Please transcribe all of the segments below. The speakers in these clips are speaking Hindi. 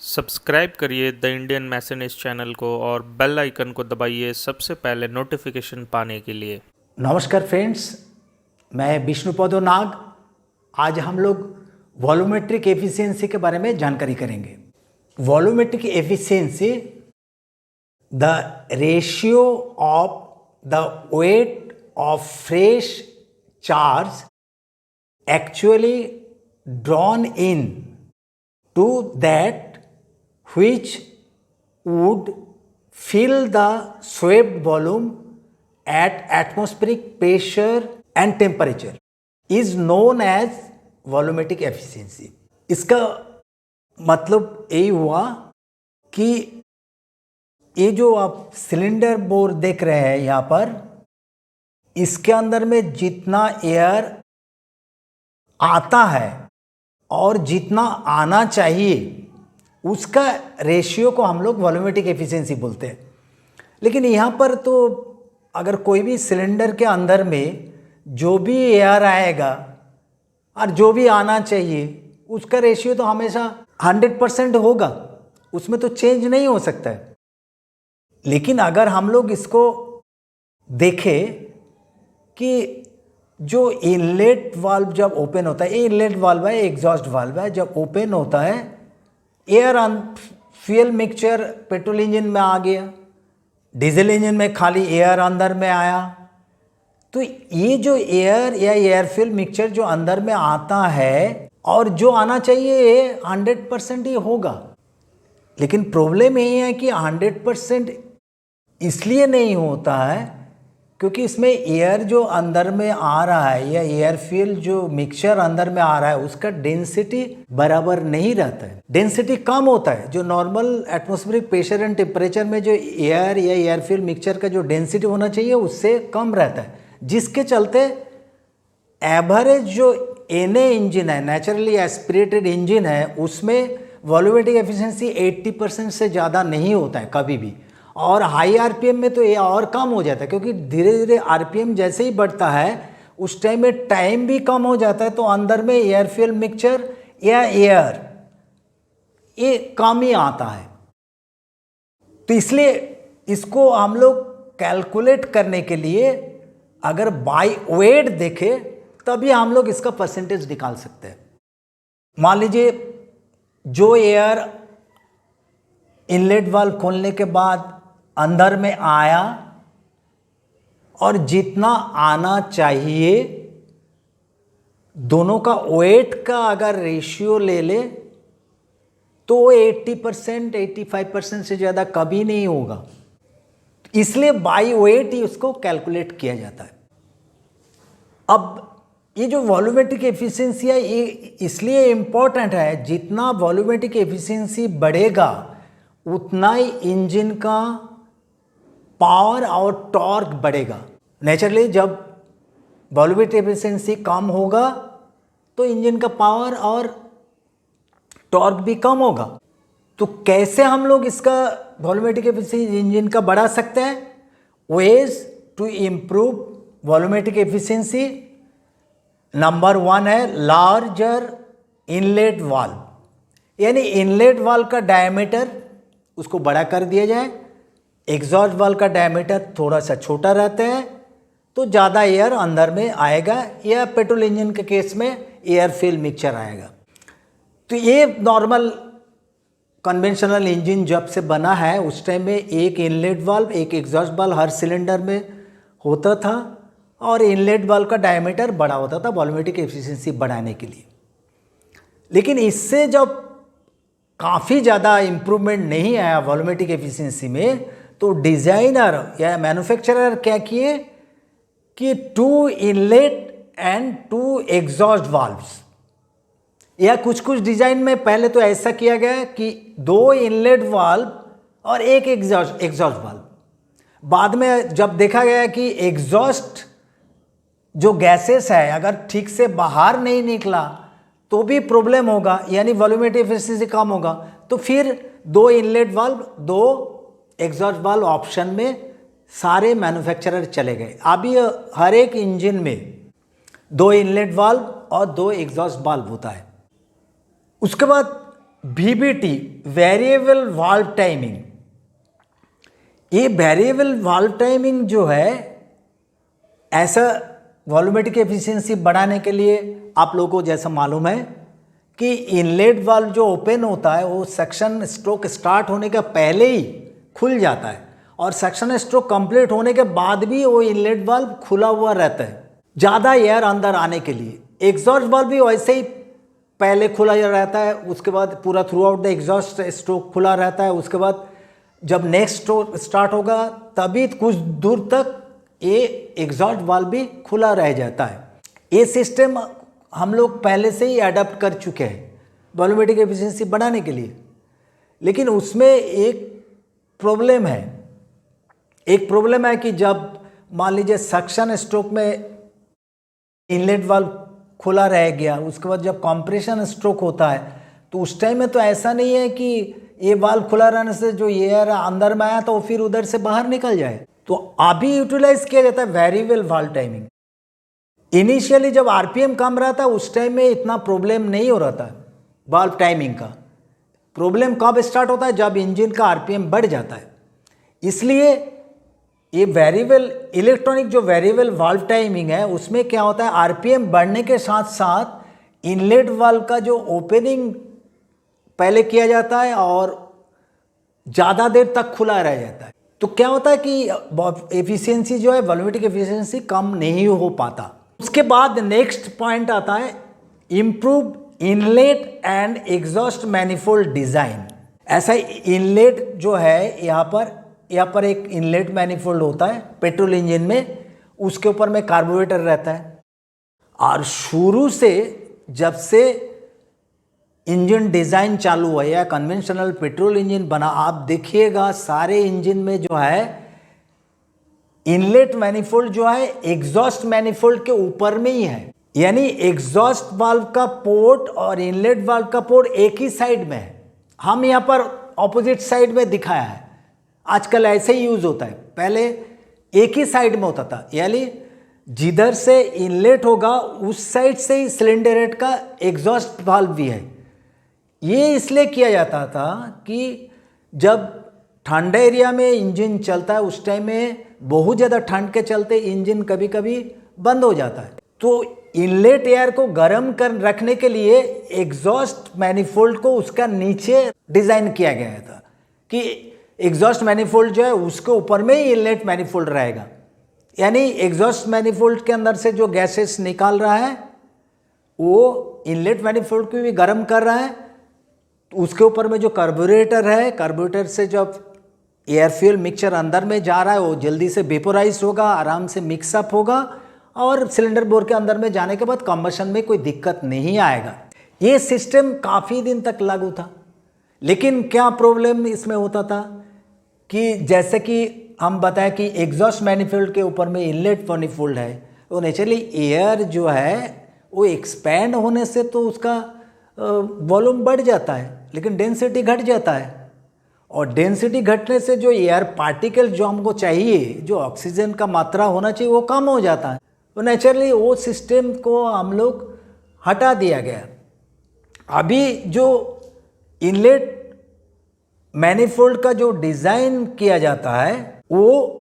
सब्सक्राइब करिए द इंडियन मैसेनिस्ट चैनल को और बेल आइकन को दबाइए सबसे पहले नोटिफिकेशन पाने के लिए। नमस्कार फ्रेंड्स, मैं विष्णुपदो नाग। आज हम लोग वॉल्यूमेट्रिक एफिशिएंसी के बारे में जानकारी करेंगे। Volumetric efficiency the ratio of the weight of fresh charge actually drawn in to that which would fill the swept volume at atmospheric pressure and temperature is known as volumetric efficiency। इसका मतलब यही हुआ कि ये जो आप सिलेंडर बोर देख रहे हैं यहाँ पर, इसके अंदर में जितना एयर आता है और जितना आना चाहिए उसका रेशियो को हम लोग वॉल्यूमेट्रिक एफिशिएंसी बोलते हैं। लेकिन यहाँ पर तो अगर कोई भी सिलेंडर के अंदर में जो भी एयर आएगा और जो भी आना चाहिए उसका रेशियो तो हमेशा 100% होगा, उसमें तो चेंज नहीं हो सकता है। लेकिन अगर हम लोग इसको देखें कि जो इनलेट वाल्व जब ओपन होता है, ये इनलेट वाल्व है, एग्जॉस्ट वाल्व है, जब ओपन होता है air fuel mixture petrol engine में आ गया, डीजल इंजन में खाली एयर अंदर में आया, तो ये जो एयर या एयर फ्यूल मिक्सचर जो अंदर में आता है और जो आना चाहिए 100% ही होगा। लेकिन प्रॉब्लम यही है कि 100% इसलिए नहीं होता है क्योंकि इसमें एयर जो अंदर में आ रहा है या एयर फ्यूल जो मिक्सचर अंदर में आ रहा है उसका डेंसिटी बराबर नहीं रहता है, डेंसिटी कम होता है। जो normal atmospheric pressure and temperature में जो एयर या एयर फ्यूल मिक्सचर का जो डेंसिटी होना चाहिए उससे कम रहता है, जिसके चलते एवरेज जो एनए इंजन है, नेचुरली एस्पिरेटेड इंजन है, उसमें वॉल्यूमेट्रिक एफिशिएंसी 80% से ज़्यादा नहीं होता है कभी भी। और हाई आरपीएम में तो ये और कम हो जाता है, क्योंकि धीरे धीरे आरपीएम जैसे ही बढ़ता है उस टाइम में टाइम भी कम हो जाता है, तो अंदर में एयर फ्यूल मिक्सचर या एयर ये कम ही आता है। तो इसलिए इसको हम लोग कैलकुलेट करने के लिए अगर बाय वेट देखें तभी हम लोग इसका परसेंटेज निकाल सकते हैं। मान लीजिए जो एयर इनलेट वाल्व खोलने के बाद अंदर में आया और जितना आना चाहिए दोनों का वेट का अगर रेशियो ले ले तो 80% 85% से ज़्यादा कभी नहीं होगा, इसलिए बाई वेट ही उसको कैलकुलेट किया जाता है। अब ये जो वॉल्यूमेट्रिक एफिशिएंसी है ये इसलिए इम्पोर्टेंट है, जितना वॉल्यूमेट्रिक एफिशिएंसी बढ़ेगा उतना ही इंजन का पावर और टॉर्क बढ़ेगा। नेचुरली जब वॉल्यूमेट्रिक एफिशिएंसी कम होगा तो इंजन का पावर और टॉर्क भी कम होगा। तो कैसे हम लोग इसका वॉल्यूमेट्रिक एफिशिएंसी इंजन का बढ़ा सकते हैं? Ways to improve volumetric efficiency number 1 है लार्जर इनलेट वाल्व, यानी इनलेट वाल्व का डायमीटर उसको बड़ा कर दिया जाए। एग्जॉस्ट वाल्व का डायमीटर थोड़ा सा छोटा रहता है तो ज़्यादा एयर अंदर में आएगा, या पेट्रोल इंजन के केस में एयर फ्यूल मिक्सचर आएगा। तो ये नॉर्मल कन्वेंशनल इंजन जब से बना है उस टाइम में एक इनलेट वाल्व एक एग्जॉस्ट वाल्व हर सिलेंडर में होता था और इनलेट वाल्व का डायमीटर बड़ा होता था वॉल्यूमेट्रिक एफिशिएंसी बढ़ाने के लिए। लेकिन इससे जब काफ़ी ज़्यादा इम्प्रूवमेंट नहीं आया वॉल्यूमेट्रिक एफिशिएंसी में, तो डिज़ाइनर या मैन्युफैक्चरर क्या किए कि 2 इनलेट एंड 2 एग्जॉस्ट वाल्व्स, या कुछ कुछ डिज़ाइन में पहले तो ऐसा किया गया कि 2 इनलेट वाल्व और एक एग्जॉस्ट वाल्व। बाद में जब देखा गया कि एग्जॉस्ट जो गैसेस है अगर ठीक से बाहर नहीं निकला तो भी प्रॉब्लम होगा, यानी वॉल्यूमेट्रिक एफिशिएंसी कम होगा, तो फिर 2 inlet valve 2 exhaust valve option में सारे मैन्युफैक्चरर चले गए। अभी हर एक इंजन में 2 इनलेट वाल्व और 2 एग्जॉस्ट वाल्व होता है। उसके बाद VVT वेरिएबल वाल्व टाइमिंग। ये वेरिएबल वाल्व टाइमिंग जो है, ऐसा वॉल्यूमेट्रिक एफिशिएंसी बढ़ाने के लिए आप लोगों को जैसा मालूम है कि इनलेट वाल्व जो ओपन होता है वो सक्शन स्ट्रोक स्टार्ट होने के पहले ही खुल जाता है और सक्शन स्ट्रोक कंप्लीट होने के बाद भी वो इनलेट वाल्व खुला हुआ रहता है ज़्यादा एयर अंदर आने के लिए। एग्जॉस्ट वाल्व भी वैसे ही पहले खुला रहता है, उसके बाद पूरा through out the exhaust stroke खुला रहता है, उसके बाद जब नेक्स्ट स्ट्रोक स्टार्ट होगा तभी कुछ दूर तक ये एग्जॉस्ट वाल्व भी खुला रह जाता है। ये सिस्टम हम लोग पहले से ही अडॉप्ट कर चुके हैं वॉल्यूमेट्रिक एफिशिएंसी बढ़ाने के लिए, लेकिन उसमें एक प्रॉब्लम है कि जब मान लीजिए सक्शन स्ट्रोक में इनलेट वाल्व खुला रह गया, उसके बाद जब कंप्रेशन स्ट्रोक होता है तो उस टाइम में तो ऐसा नहीं है कि ये वाल्व खुला रहने से जो एयर अंदर में आया तो फिर उधर से बाहर निकल जाए। तो अभी यूटिलाइज किया जाता है वेरिएबल वाल्व टाइमिंग। इनिशियली जब आरपीएम कम रहा था उस टाइम में इतना प्रॉब्लम नहीं हो रहा था वाल्व टाइमिंग का। प्रॉब्लम कब स्टार्ट होता है? जब इंजन का आरपीएम बढ़ जाता है। इसलिए ये वेरिएबल इलेक्ट्रॉनिक जो वेरिएबल वाल्व टाइमिंग है उसमें क्या होता है, आरपीएम बढ़ने के साथ साथ इनलेट वाल्व का जो ओपनिंग पहले किया जाता है और ज़्यादा देर तक खुला रह जाता है। तो क्या होता है कि एफिशिएंसी जो है वॉल्यूमेट्रिक एफिशिएंसी कम नहीं हो पाता। उसके बाद नेक्स्ट पॉइंट आता है improve inlet and exhaust manifold design. ऐसा इनलेट जो है यहाँ पर एक इनलेट मैनिफोल्ड होता है पेट्रोल इंजन में, उसके ऊपर में कार्बोरेटर रहता है और शुरू से जब से इंजन डिज़ाइन चालू हुआ या कन्वेंशनल पेट्रोल इंजन बना, आप देखिएगा सारे इंजन में जो है इनलेट मैनिफोल्ड जो है एग्जॉस्ट मैनिफोल्ड के ऊपर में ही है। यानी एग्जॉस्ट वाल्व का पोर्ट और इनलेट वाल्व का पोर्ट एक ही साइड में है। हम यहाँ पर ऑपोजिट साइड में दिखाया है। आजकल ऐसे ही यूज होता है, पहले एक ही साइड में होता था, यानी जिधर से इनलेट होगा उस साइड से ही सिलेंडर हेड का एग्जॉस्ट वाल्व भी है। ये इसलिए किया जाता था कि जब ठंडा एरिया में इंजन चलता है उस टाइम में बहुत ज़्यादा ठंड के चलते इंजन कभी कभी बंद हो जाता है, तो इनलेट एयर को गर्म कर रखने के लिए एग्जॉस्ट मैनिफोल्ड को उसका नीचे डिज़ाइन किया गया था कि एग्जॉस्ट मैनिफोल्ड जो है उसके ऊपर में ही इनलेट मैनिफोल्ड रहेगा। यानी एग्जॉस्ट मैनिफोल्ड के अंदर से जो गैसेस निकाल रहा है वो इनलेट मैनिफोल्ड को भी गर्म कर रहा है। तो उसके ऊपर में जो कार्बोरेटर है, कार्बोरेटर से जब एयर फ्यूल मिक्सचर अंदर में जा रहा है वो जल्दी से वेपोराइज होगा, आराम से मिक्सअप होगा और सिलेंडर बोर के अंदर में जाने के बाद कंबशन में कोई दिक्कत नहीं आएगा। ये सिस्टम काफ़ी दिन तक लागू था, लेकिन क्या प्रॉब्लम इसमें होता था कि जैसे कि हम बताएं कि एग्जॉस्ट मैनिफोल्ड के ऊपर में इनलेट मैनिफोल्ड है, तो नेचुरली एयर जो है वो एक्सपैंड होने से तो उसका वॉल्यूम बढ़ जाता है, लेकिन डेंसिटी घट जाता है और डेंसिटी घटने से जो एयर पार्टिकल जो हमको चाहिए, जो ऑक्सीजन का मात्रा होना चाहिए वो कम हो जाता है। तो नेचुरली वो सिस्टम को हम लोग हटा दिया गया। अभी जो इनलेट मैनिफोल्ड का जो डिज़ाइन किया जाता है वो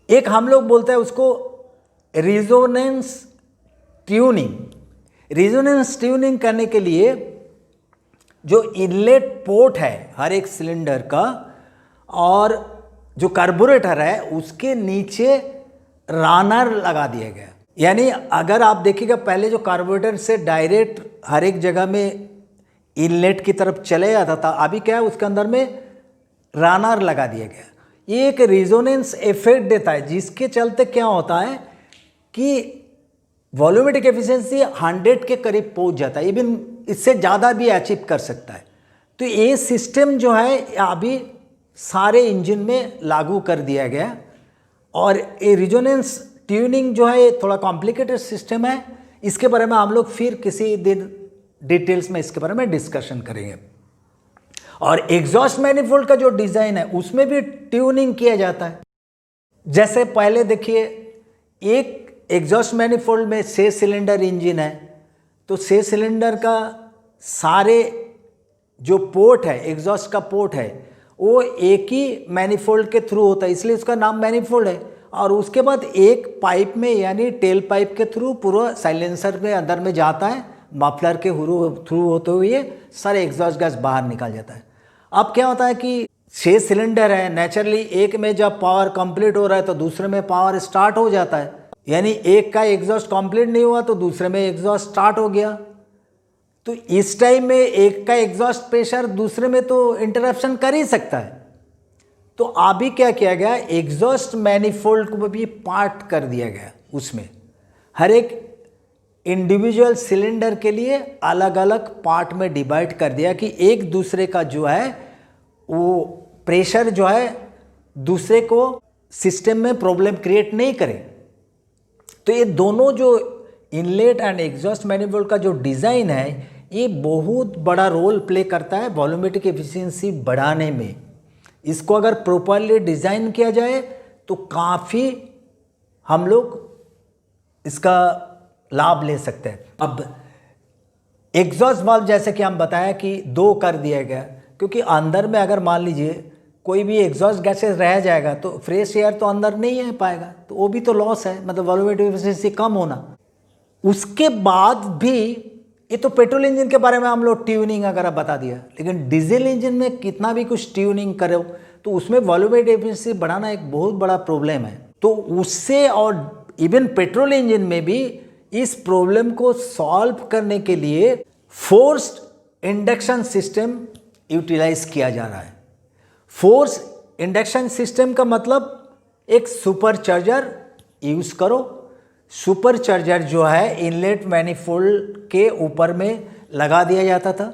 एक हम लोग बोलते हैं उसको रिजोनेंस ट्यूनिंग। रिजोनेंस ट्यूनिंग करने के लिए जो इनलेट पोर्ट है हर एक सिलेंडर का और जो कार्बोरेटर है उसके नीचे रनर लगा दिया गया। यानी अगर आप देखिएगा पहले जो कार्बोरेटर से डायरेक्ट हर एक जगह में इनलेट की तरफ चले जाता था, अभी क्या है उसके अंदर में रनर लगा दिया गया। ये एक रिजोनेंस इफेक्ट देता है जिसके चलते क्या होता है कि वॉल्यूमेट्रिक एफिशिएंसी 100 के करीब पहुंच जाता है, इवन इससे ज़्यादा भी अचीव कर सकता है। तो ये सिस्टम जो है अभी सारे इंजन में लागू कर दिया गया और ये रिजोनेंस ट्यूनिंग जो है थोड़ा कॉम्प्लिकेटेड सिस्टम है। इसके बारे में हम लोग फिर किसी दिन डिटेल्स में इसके बारे में डिस्कशन करेंगे। और एग्जॉस्ट मैनिफोल्ड का जो डिज़ाइन है उसमें भी ट्यूनिंग किया जाता है। जैसे पहले देखिए एक एग्जॉस्ट मैनिफोल्ड में 6 सिलेंडर इंजन है, तो 6 सिलेंडर का सारे जो पोर्ट है, एग्जॉस्ट का पोर्ट है, वो एक ही मैनिफोल्ड के थ्रू होता है, इसलिए उसका नाम मैनिफोल्ड है। और उसके बाद एक पाइप में यानी टेल पाइप के थ्रू पूरा साइलेंसर के अंदर में जाता है, मफलर के थ्रू होते हुए सारे एग्जॉस्ट गैस बाहर निकल जाता है। अब क्या होता है कि 6 सिलेंडर है, नेचुरली एक में जब पावर कंप्लीट हो रहा है तो दूसरे में पावर स्टार्ट हो जाता है, यानी एक का एग्जॉस्ट कंप्लीट नहीं हुआ तो दूसरे में एग्जॉस्ट स्टार्ट हो गया। तो इस टाइम में एक का एग्जॉस्ट प्रेशर दूसरे में तो इंटरप्शन कर ही सकता है। तो अभी क्या किया गया, एग्जॉस्ट मैनिफोल्ड को भी पार्ट कर दिया गया, उसमें हर एक इंडिविजुअल सिलेंडर के लिए अलग अलग पार्ट में डिवाइड कर दिया कि एक दूसरे का जो है वो प्रेशर जो है दूसरे को सिस्टम में प्रॉब्लम क्रिएट नहीं करे। तो ये दोनों जो इनलेट एंड एग्जॉस्ट मैनिफोल्ड का जो डिज़ाइन है, ये बहुत बड़ा रोल प्ले करता है वॉल्यूमेट्रिक एफिशिएंसी बढ़ाने में। इसको अगर प्रॉपरली डिज़ाइन किया जाए तो काफ़ी हम लोग इसका लाभ ले सकते हैं। अब एग्जॉस्ट वाल्व जैसे कि हम बताया कि 2 कर दिया गया, क्योंकि अंदर में अगर मान लीजिए कोई भी एग्जॉस्ट गैसेस रह जाएगा तो फ्रेश एयर तो अंदर नहीं आ पाएगा, तो वो भी तो लॉस है, मतलब वॉल्यूमेट्रिक एफिशिएंसी कम होना। उसके बाद भी ये तो पेट्रोल इंजन के बारे में हम लोग ट्यूनिंग अगर बता दिया, लेकिन डीजल इंजन में कितना भी कुछ ट्यूनिंग करो तो उसमें वॉल्यूमेट्रिक एफिशिएंसी बढ़ाना एक बहुत बड़ा प्रॉब्लम है। तो उससे और इवन पेट्रोल इंजन में भी इस प्रॉब्लम को सॉल्व करने के लिए फोर्स्ड इंडक्शन सिस्टम यूटिलाइज किया जा रहा है। फोर्स इंडक्शन सिस्टम का मतलब एक सुपरचार्जर यूज करो। सुपरचार्जर जो है इनलेट मैनिफोल्ड के ऊपर में लगा दिया जाता था,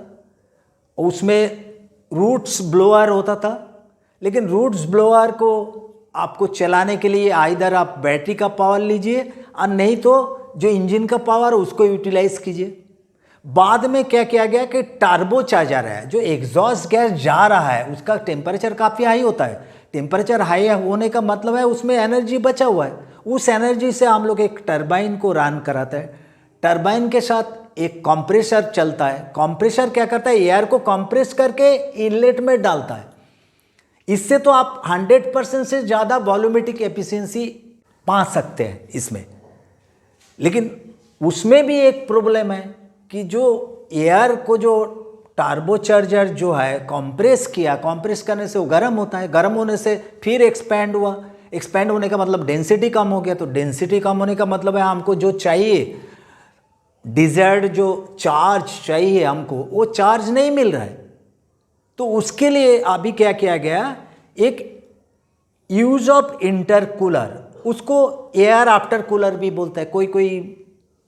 उसमें रूट्स ब्लोअर होता था, लेकिन रूट्स ब्लोअर को आपको चलाने के लिए आइदर आप बैटरी का पावर लीजिए और नहीं तो जो इंजन का पावर उसको यूटिलाइज कीजिए। बाद में क्या किया गया कि टर्बो चार्जर है, जो एग्जॉस्ट गैस जा रहा है उसका टेम्परेचर काफ़ी हाई होता है। टेम्परेचर हाई होने का मतलब है उसमें एनर्जी बचा हुआ है, उस एनर्जी से हम लोग एक टरबाइन को रन कराते हैं। टरबाइन के साथ एक कंप्रेसर चलता है। कंप्रेसर क्या करता है, एयर को कंप्रेस करके इनलेट में डालता है। इससे तो आप 100% से ज़्यादा वॉल्यूमेट्रिक एफिशिएंसी पा सकते हैं इसमें, लेकिन उसमें भी एक प्रॉब्लम है कि जो एयर को जो टर्बोचार्जर जो है कंप्रेस किया, कंप्रेस करने से वो गर्म होता है, गर्म होने से फिर एक्सपैंड हुआ, एक्सपैंड होने का मतलब डेंसिटी कम हो गया, तो डेंसिटी कम होने का मतलब है हमको जो चाहिए डिजायर्ड जो चार्ज चाहिए हमको वो चार्ज नहीं मिल रहा है। तो उसके लिए अभी क्या किया गया, एक यूज ऑफ इंटरकूलर, उसको एयर आफ्टर कूलर भी बोलता है, कोई कोई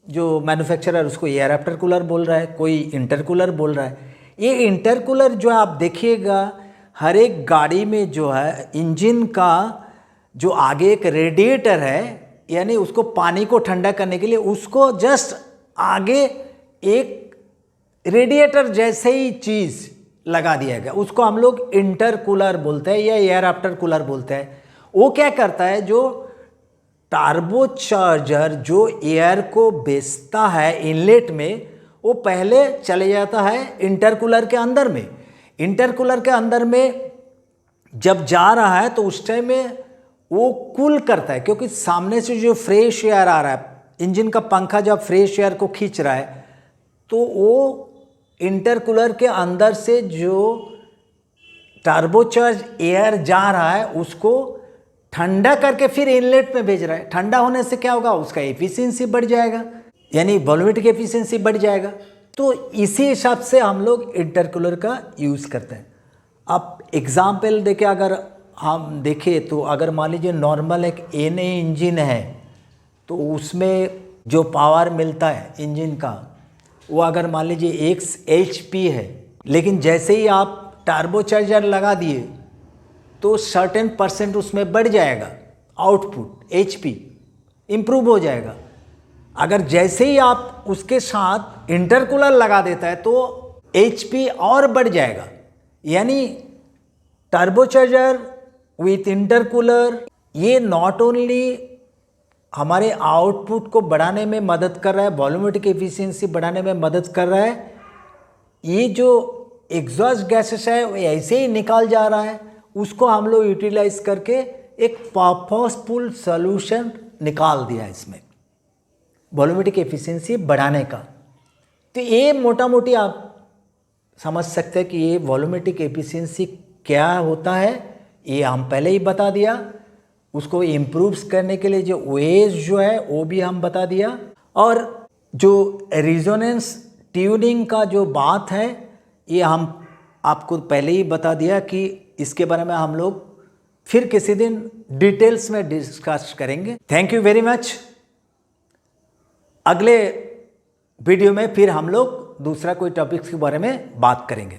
जो मैन्युफैक्चरर उसको एयर आफ्टर कूलर बोल रहा है, कोई इंटरकूलर बोल रहा है। ये इंटरकूलर जो आप देखिएगा हर एक गाड़ी में जो है इंजन का जो आगे एक रेडिएटर है, यानी उसको पानी को ठंडा करने के लिए उसको जस्ट आगे एक रेडिएटर जैसे ही चीज़ लगा दिया गया, उसको हम लोग इंटरकूलर बोलते हैं या एयर आफ्टर कूलर बोलते हैं। वो क्या करता है, जो टर्बोचार्जर जो एयर को भेजता है इनलेट में, वो पहले चले जाता है इंटरकूलर के अंदर में। इंटरकूलर के अंदर में जब जा रहा है तो उस टाइम में वो कूल करता है, क्योंकि सामने से जो फ्रेश एयर आ रहा है, इंजन का पंखा जब फ्रेश एयर को खींच रहा है, तो वो इंटरकूलर के अंदर से जो टर्बोचार्ज एयर जा रहा है उसको ठंडा करके फिर इनलेट में भेज रहा है। ठंडा होने से क्या होगा, उसका एफिशिएंसी बढ़ जाएगा, यानी वॉल्यूमेट्रिक एफिशिएंसी बढ़ जाएगा। तो इसी हिसाब से हम लोग इंटरकूलर का यूज़ करते हैं। अब एग्जाम्पल देके अगर हम देखें तो अगर मान लीजिए नॉर्मल एक NA इंजन है, तो उसमें जो पावर मिलता है इंजन का वो अगर मान लीजिए 1 HP है, लेकिन जैसे ही आप टर्बोचार्जर लगा दिए तो सर्टेन % उसमें बढ़ जाएगा, आउटपुट HP इम्प्रूव हो जाएगा। अगर जैसे ही आप उसके साथ इंटरकूलर लगा देता है तो HP और बढ़ जाएगा। यानी टर्बोचार्जर विथ इंटरकूलर ये नॉट ओनली हमारे आउटपुट को बढ़ाने में मदद कर रहा है, वॉल्यूमेट्रिक एफिशिएंसी बढ़ाने में मदद कर रहा है, ये जो एग्जॉस्ट गैसेस है वो ऐसे ही निकाल जा रहा है, उसको हम लोग यूटिलाइज करके एक पर्पसफुल सॉल्यूशन निकाल दिया इसमें वॉल्यूमेट्रिक एफिशिएंसी बढ़ाने का। तो ये मोटा मोटी आप समझ सकते हैं कि ये वॉल्यूमेट्रिक एफिशिएंसी क्या होता है, ये हम पहले ही बता दिया। उसको इम्प्रूव्स करने के लिए जो वेज जो है वो भी हम बता दिया, और जो रेजोनेंस ट्यूनिंग का जो बात है ये हम आपको पहले ही बता दिया कि इसके बारे में हम लोग फिर किसी दिन डिटेल्स में डिस्कस करेंगे। Thank you very much. अगले वीडियो में फिर हम लोग दूसरा कोई टॉपिक्स के बारे में बात करेंगे।